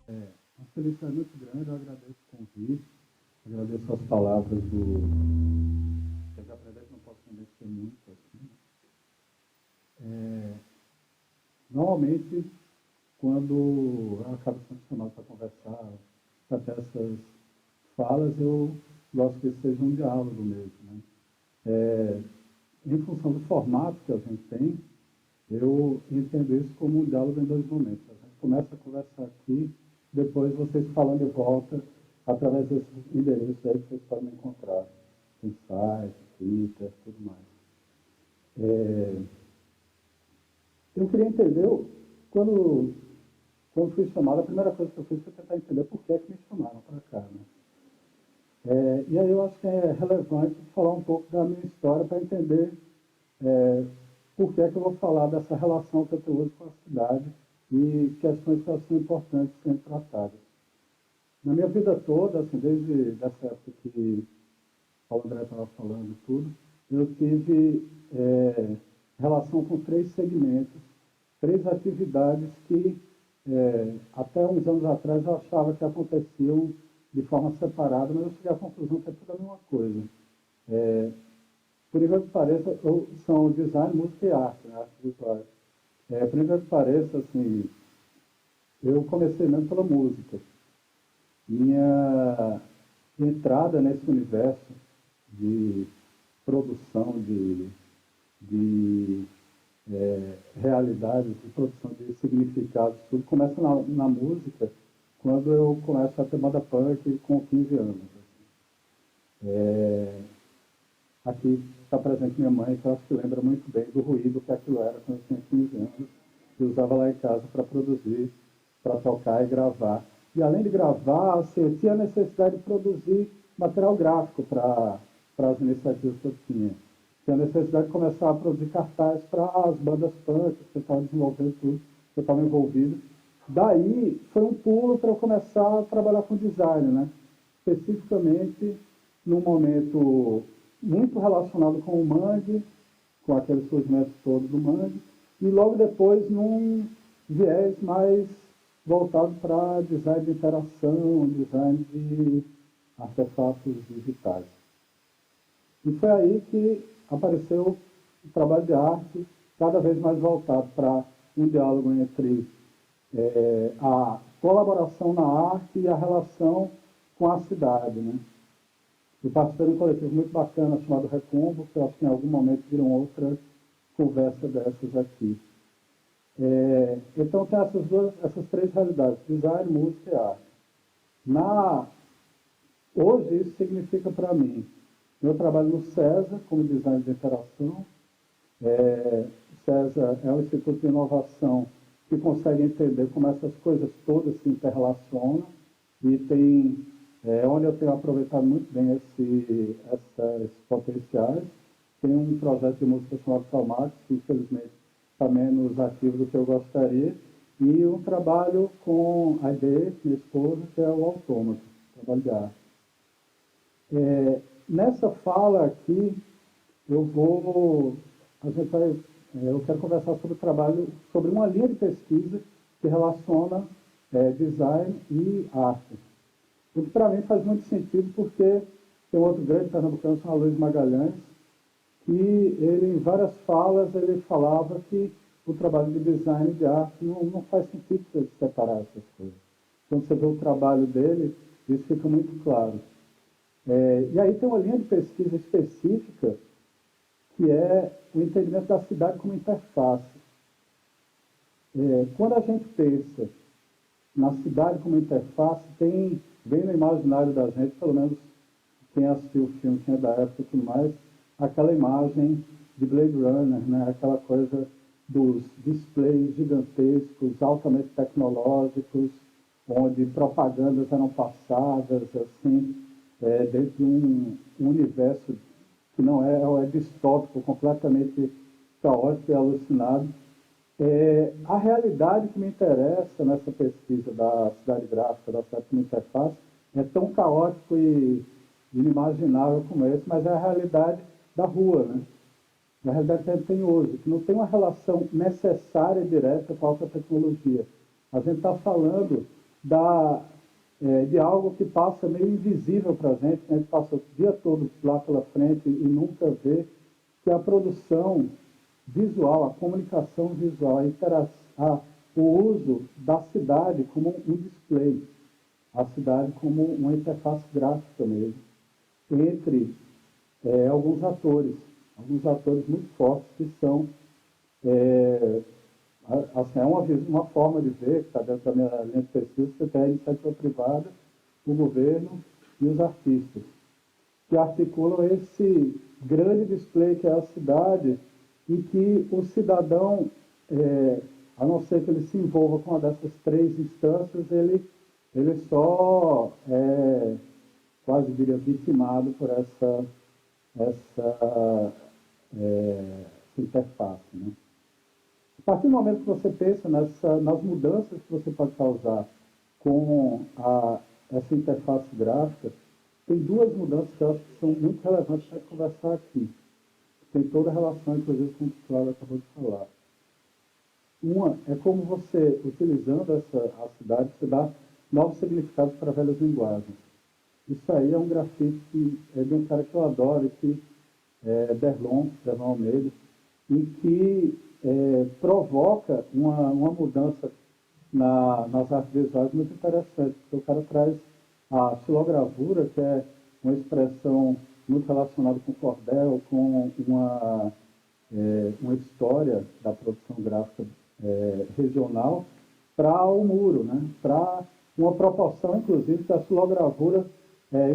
Uma felicidade muito grande, eu agradeço o convite, agradeço as palavras quer dizer, apesar que não posso convencer muito, assim. Normalmente, quando eu acabo sendo chamado para conversar, para ter essas falas, eu gosto que seja um diálogo mesmo, né? Em função do formato que a gente tem, eu entendo isso como um diálogo em dois momentos. A gente começa a conversar aqui, depois vocês falam de volta através desses endereços aí que vocês podem me encontrar. Tem site, Twitter, tudo mais. Eu queria entender, quando fui chamado, a primeira coisa que eu fiz foi tentar entender por que é que me chamaram para cá. Né? E aí eu acho que é relevante falar um pouco da minha história para entender é, por que é que eu vou falar dessa relação que eu tenho hoje com a cidade e questões que são importantes serem tratadas. Na minha vida toda, assim, desde essa época que o André estava falando e tudo, eu tive relação com três segmentos, três atividades que até uns anos atrás eu achava que aconteciam de forma separada, mas eu cheguei à conclusão que é tudo a mesma coisa. Por incrível que pareça, são design, música e arte, né? Arte visual. Por incrível que pareça, assim, eu comecei mesmo pela música. Minha entrada nesse universo de produção de realidades, de produção de significados, tudo começa na música, quando eu começo a ter banda punk com 15 anos. Aqui está presente minha mãe, que eu acho que lembra muito bem do ruído que aquilo era quando eu tinha 15 anos, e usava lá em casa para produzir, para tocar e gravar. E além de gravar, assim, eu tinha a necessidade de produzir material gráfico para as iniciativas que eu tinha. Tinha a necessidade de começar a produzir cartazes para as bandas punk que eu estava desenvolvendo tudo, que eu estava envolvido. Daí foi um pulo para eu começar a trabalhar com design, né? Especificamente num momento muito relacionado com o Mangue, com aquele surgimento todo do Mangue, e logo depois num viés mais voltado para design de interação, design de artefatos digitais. E foi aí que apareceu o trabalho de arte, cada vez mais voltado para um diálogo entre a colaboração na arte e a relação com a cidade. Né? Eu participei de um coletivo muito bacana chamado Recombo, que eu acho que em algum momento viram outra conversa dessas aqui. Então tem essas três realidades, design, música e arte. Hoje isso significa para mim, eu trabalho no CESA como design de interação. O CESA é um instituto de inovação que consegue entender como essas coisas todas se interrelacionam e tem onde eu tenho aproveitado muito bem esses potenciais. Tem um projeto de música chamado Calmax, que infelizmente está menos ativo do que eu gostaria, e um trabalho com a IDE, minha esposa, que é o Autômato, trabalho de arte. Nessa fala aqui, a gente vai, eu quero conversar sobre o trabalho, sobre uma linha de pesquisa que relaciona design e arte. O que para mim faz muito sentido porque tem um outro grande pernambucano, chamado Luiz Magalhães, que ele, em várias falas, ele falava que o trabalho de design e de arte não faz sentido você separar essas coisas. Quando você vê o trabalho dele, isso fica muito claro. E aí tem uma linha de pesquisa específica que é o entendimento da cidade como interface. Quando a gente pensa na cidade como interface, vem no imaginário da gente, pelo menos quem assistiu o filme, quem é da época e tudo mais, aquela imagem de Blade Runner, né? Aquela coisa dos displays gigantescos, altamente tecnológicos, onde propagandas eram passadas assim, dentro de um universo que não é distópico, completamente caótico e alucinado. A realidade que me interessa nessa pesquisa da cidade gráfica, da cidade como interface, é tão caótico e inimaginável como esse, mas é a realidade da rua, né? A realidade que a gente tem hoje, que não tem uma relação necessária e direta com a alta tecnologia. A gente está falando de algo que passa meio invisível para a gente, né? A gente passa o dia todo lá pela frente e nunca vê, que é a produção visual, a comunicação visual, o uso da cidade como um display, a cidade como uma interface gráfica mesmo, entre alguns atores muito fortes que são, assim, é uma forma de ver, que está dentro da minha linha de pesquisa, você tem a iniciativa privada, o governo e os artistas, que articulam esse grande display que é a cidade, e que o cidadão, a não ser que ele se envolva com uma dessas três instâncias, ele só é, quase diria, vitimado por essa interface. Né? A partir do momento que você pensa nas mudanças que você pode causar com essa interface gráfica, tem duas mudanças que eu acho que são muito relevantes para conversar aqui. Tem toda a relação, inclusive, com o que o Cláudio acabou de falar. Uma é como você, utilizando a cidade, você dá novos significados para velhas linguagens. Isso aí é um grafite de um cara que eu adoro, que é Derlon Almeida, e que provoca uma mudança nas artes visuais muito interessante, porque o cara traz a xilogravura, que é uma expressão muito relacionada com cordel, com uma história da produção gráfica regional, para o muro, né? Para uma proporção, inclusive, que a xilogravura,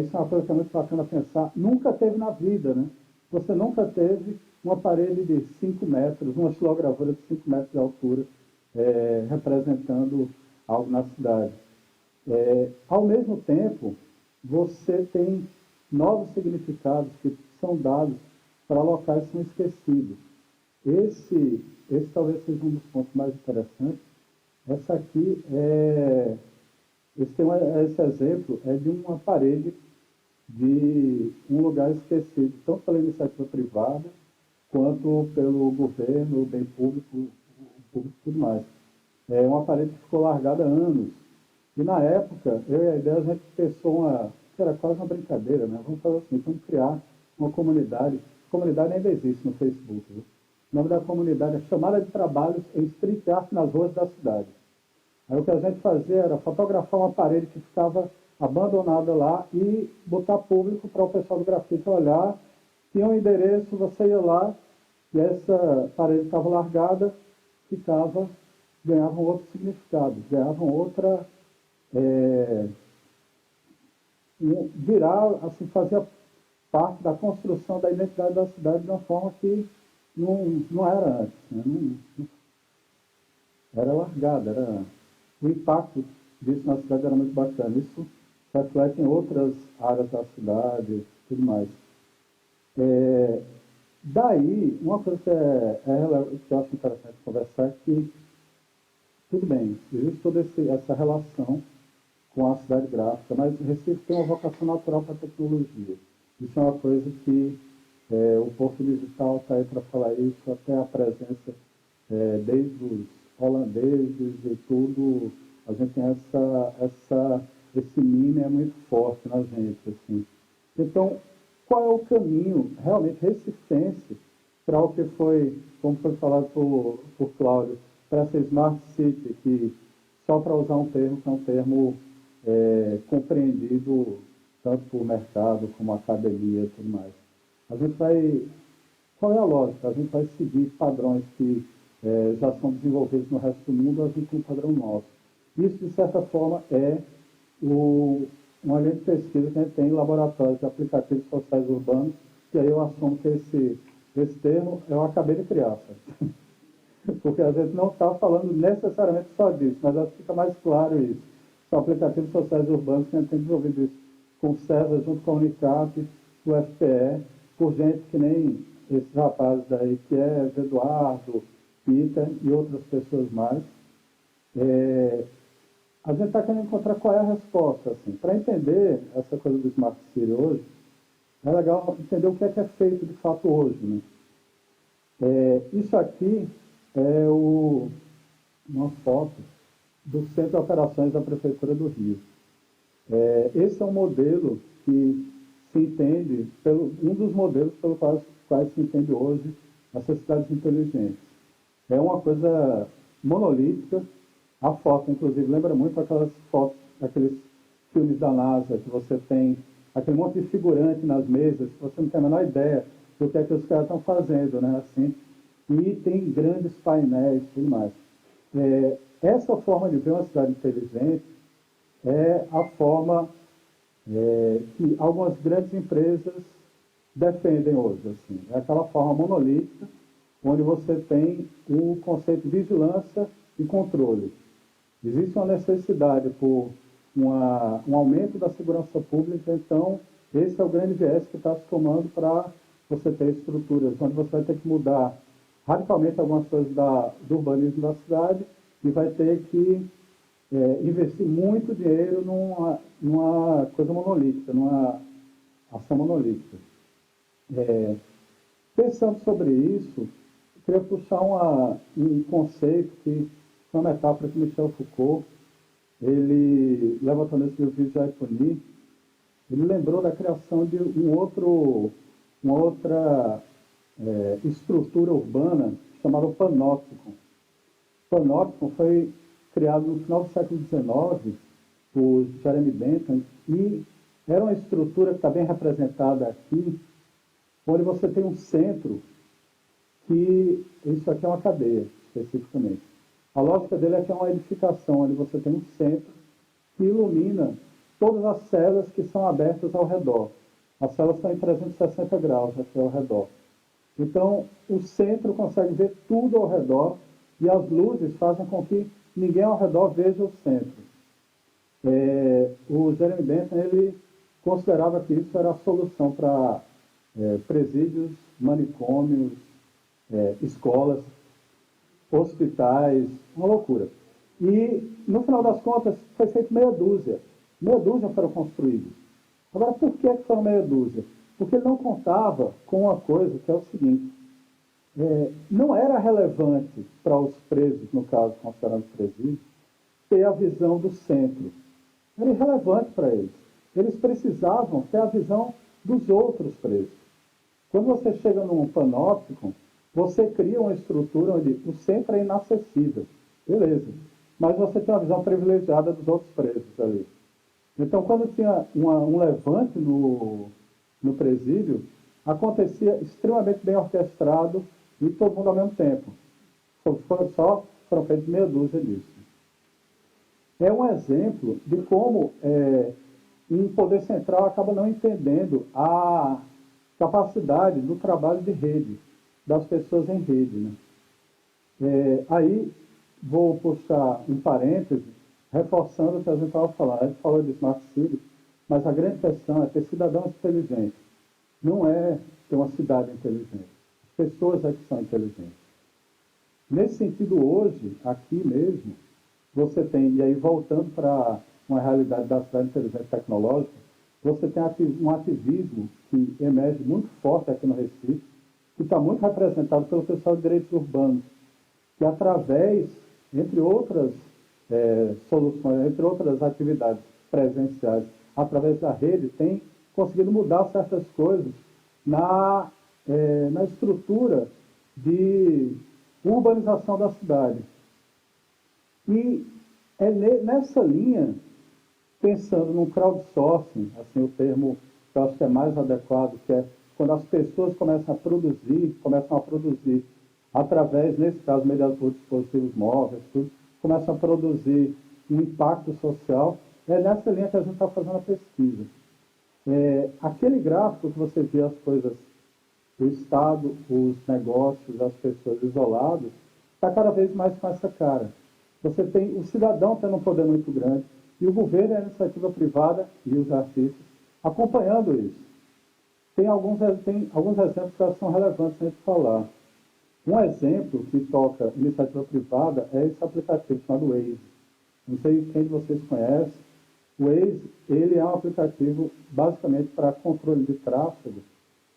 isso é uma coisa que é muito bacana pensar, nunca teve na vida, né? Você nunca teve uma parede de 5 metros, uma xilogravura de 5 metros de altura, representando algo na cidade. Ao mesmo tempo, você tem novos significados que são dados para locais que são esquecidos. Esse talvez seja um dos pontos mais interessantes. Essa aqui esse exemplo é de uma parede de um lugar esquecido, tanto pela iniciativa privada, quanto pelo governo, o bem público, o público e tudo mais. É uma parede que ficou largada há anos. E na época, eu e a ideia, a gente pensou que era quase uma brincadeira, né? Vamos fazer assim, vamos criar uma comunidade. A comunidade ainda existe no Facebook. Viu? O nome da comunidade é Chamada de Trabalhos em Street Art nas ruas da cidade. Aí o que a gente fazia era fotografar uma parede que ficava abandonada lá e botar público para o pessoal do grafite olhar. Tinha um endereço, você ia lá e essa parede estava largada, ganhavam outro significado, ganhavam outra... assim, fazia parte da construção da identidade da cidade de uma forma que não era antes. Né? Era largada, o impacto disso na cidade era muito bacana. Isso se reflete em outras áreas da cidade e tudo mais. Daí, uma coisa que eu acho interessante conversar é que, tudo bem, existe toda essa relação com a cidade gráfica, mas Recife tem uma vocação natural para a tecnologia. Isso é uma coisa que o Porto Digital está aí para falar isso, até a presença desde os holandeses e tudo, a gente tem esse mime é muito forte na gente. Assim. Então, qual é o caminho realmente recifense para o que foi, como foi falado por Cláudio, para essa Smart City, que só para usar um termo que é um termo compreendido tanto por mercado como academia e tudo mais. Qual é a lógica? A gente vai seguir padrões que já são desenvolvidos no resto do mundo, a gente tem um padrão nosso. Isso, de certa forma, é uma linha de pesquisa que a gente tem em laboratórios de aplicativos sociais urbanos, e aí eu assumo que esse termo eu acabei de criar, certo? Porque a gente não está falando necessariamente só disso, mas acho que fica mais claro isso. São aplicativos sociais urbanos que a gente tem desenvolvido isso com o César, junto com a Unicap, o FPE, por gente que nem esses rapazes daí, que é Eduardo, Peter e outras pessoas mais. A gente está querendo encontrar qual é a resposta. Assim. Para entender essa coisa do Smart City hoje, é legal entender o que é feito de fato hoje. Né? Isso aqui é uma foto do Centro de Operações da Prefeitura do Rio. Esse é um modelo que se entende, um dos modelos pelos quais se entende hoje essas cidades inteligentes. É uma coisa monolítica. A foto, inclusive, lembra muito aquelas fotos, aqueles filmes da NASA, que você tem aquele monte de figurante nas mesas, que você não tem a menor ideia do que é que os caras estão fazendo, né? Assim, e tem grandes painéis e tudo mais. Essa forma de ver uma cidade inteligente é a forma que algumas grandes empresas defendem hoje. Assim. É aquela forma monolítica, onde você tem o conceito de vigilância e controle. Existe uma necessidade por um aumento da segurança pública, então esse é o grande viés que está se tomando para você ter estruturas onde você vai ter que mudar radicalmente algumas coisas do urbanismo da cidade e vai ter que investir muito dinheiro numa coisa monolítica, numa ação monolítica. Pensando sobre isso, eu queria puxar um conceito que é uma metáfora que Michel Foucault, ele, levantando esse livro Vigiar e Punir, ele lembrou da criação de uma outra estrutura urbana chamada panóptico. O panóptico foi criado no final do século XIX por Jeremy Bentham e era uma estrutura que está bem representada aqui, onde você tem um centro que, isso aqui é uma cadeia, especificamente. A lógica dele é que é uma edificação, onde você tem um centro que ilumina todas as celas que são abertas ao redor. As celas estão em 360 graus aqui ao redor. Então, o centro consegue ver tudo ao redor e as luzes fazem com que ninguém ao redor veja o centro. O Jeremy Bentham, ele considerava que isso era a solução para presídios, manicômios, escolas, hospitais, uma loucura. E, no final das contas, foi feito meia dúzia. Meia dúzia foram construídos. Agora, por que foram meia dúzia? Porque ele não contava com uma coisa que é o seguinte. Não era relevante para os presos, no caso, considerados presídios, ter a visão do centro. Era irrelevante para eles. Eles precisavam ter a visão dos outros presos. Quando você chega num panóptico, você cria uma estrutura onde o centro é inacessível. Beleza. Mas você tem uma visão privilegiada dos outros presos ali. Então, quando tinha um levante no presídio, acontecia extremamente bem orquestrado e todo mundo ao mesmo tempo. Só foram feitos meia dúzia disso. É um exemplo de como um poder central acaba não entendendo a capacidade do trabalho de rede, das pessoas em rede. Né? Aí, vou puxar um parêntese, reforçando o que a gente estava falando. A gente falou de Smart City, mas a grande questão é ter cidadãos inteligentes. Não é ter uma cidade inteligente. As pessoas é que são inteligentes. Nesse sentido, hoje, aqui mesmo, você tem, e aí voltando para uma realidade da cidade inteligente tecnológica, você tem um ativismo que emerge muito forte aqui no Recife, que está muito representado pelo pessoal de direitos urbanos, que através, entre outras soluções, entre outras atividades presenciais, através da rede, tem conseguido mudar certas coisas na estrutura de urbanização da cidade. E é nessa linha, pensando num crowdsourcing, assim, o termo que eu acho que é mais adequado, que é quando as pessoas começam a produzir através, nesse caso, mediante por dispositivos móveis, tudo, começam a produzir um impacto social, é nessa linha que a gente está fazendo a pesquisa. Aquele gráfico que você vê as coisas, o Estado, os negócios, as pessoas isoladas, está cada vez mais com essa cara. Você tem o cidadão tendo um poder muito grande e o governo e a iniciativa privada e os artistas acompanhando isso. Tem alguns exemplos que são relevantes a gente falar. Um exemplo que toca iniciativa privada é esse aplicativo chamado Waze. Não sei quem de vocês conhece. O Waze, ele é um aplicativo basicamente para controle de tráfego.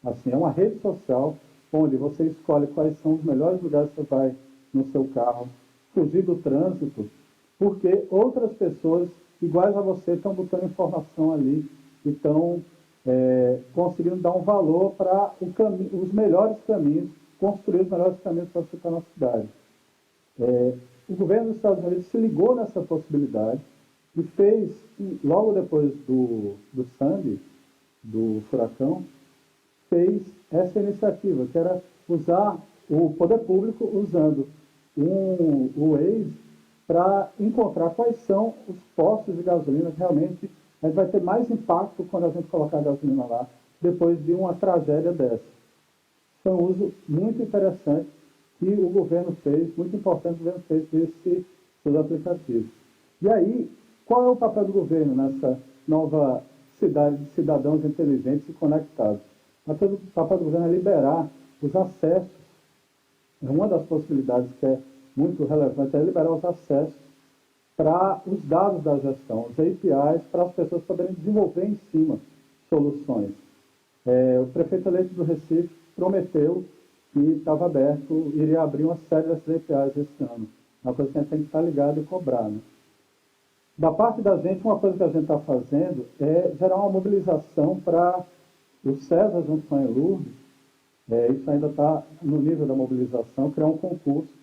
Assim, é uma rede social onde você escolhe quais são os melhores lugares que você vai no seu carro, fugir do trânsito, porque outras pessoas iguais a você estão botando informação ali e estão conseguindo dar um valor para os melhores caminhos, construir os melhores caminhos para você estar na cidade. O governo dos Estados Unidos se ligou nessa possibilidade e fez, logo depois do Sandy, do furacão, fez essa iniciativa, que era usar o poder público usando o Waze para encontrar quais são os postos de gasolina que realmente a gente vai ter mais impacto quando a gente colocar a gasolina lá, depois de uma tragédia dessa. Foi um uso muito interessante que o governo fez, muito importante que o governo fez desses aplicativos. E aí, qual é o papel do governo nessa nova cidade de cidadãos inteligentes e conectados? O papel do governo é liberar os acessos. Uma das possibilidades que é muito relevante é liberar os acessos para os dados da gestão, os APIs, para as pessoas poderem desenvolver em cima soluções. O prefeito eleito do Recife prometeu que estava aberto, iria abrir uma série dessas APIs esse ano. É uma coisa que a gente tem que estar ligado e cobrar. Né? Da parte da gente, uma coisa que a gente está fazendo é gerar uma mobilização para o César, junto com a Lourdes, isso ainda está no nível da mobilização, criar um concurso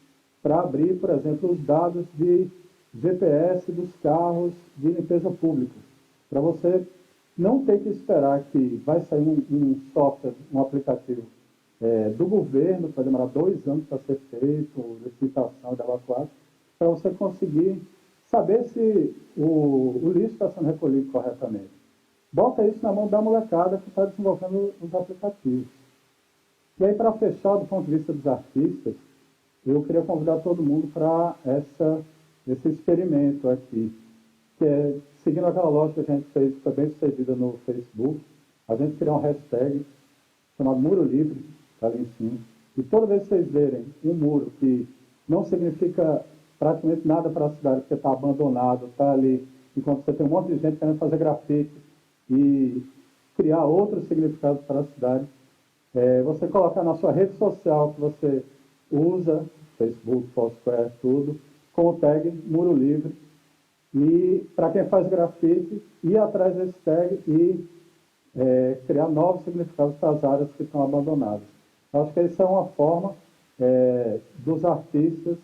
para abrir, por exemplo, os dados de GPS dos carros de limpeza pública, para você não ter que esperar que vai sair um software, um aplicativo do governo, vai demorar 2 anos para ser feito, licitação da A4, para você conseguir saber se o lixo está sendo recolhido corretamente. Bota isso na mão da molecada que está desenvolvendo os aplicativos. E aí, para fechar, do ponto de vista dos artistas, eu queria convidar todo mundo para esse experimento aqui, que é, seguindo aquela lógica que a gente fez, que foi bem sucedida no Facebook, a gente criou um hashtag chamado Muro Livre, está ali em cima, e toda vez que vocês verem um muro que não significa praticamente nada para a cidade, porque está abandonado, está ali, enquanto você tem um monte de gente querendo fazer grafite e criar outros significados para a cidade, você colocar na sua rede social que você usa, Facebook, Foursquare, tudo, com o tag Muro Livre, e para quem faz grafite, ir atrás desse tag e criar novos significados para as áreas que estão abandonadas. Eu acho que isso é uma forma dos artistas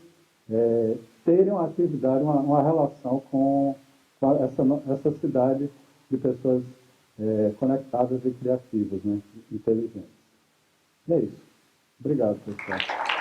terem uma atividade, uma relação com essa cidade de pessoas conectadas e criativas, né, inteligentes. E é isso. Obrigado, pessoal.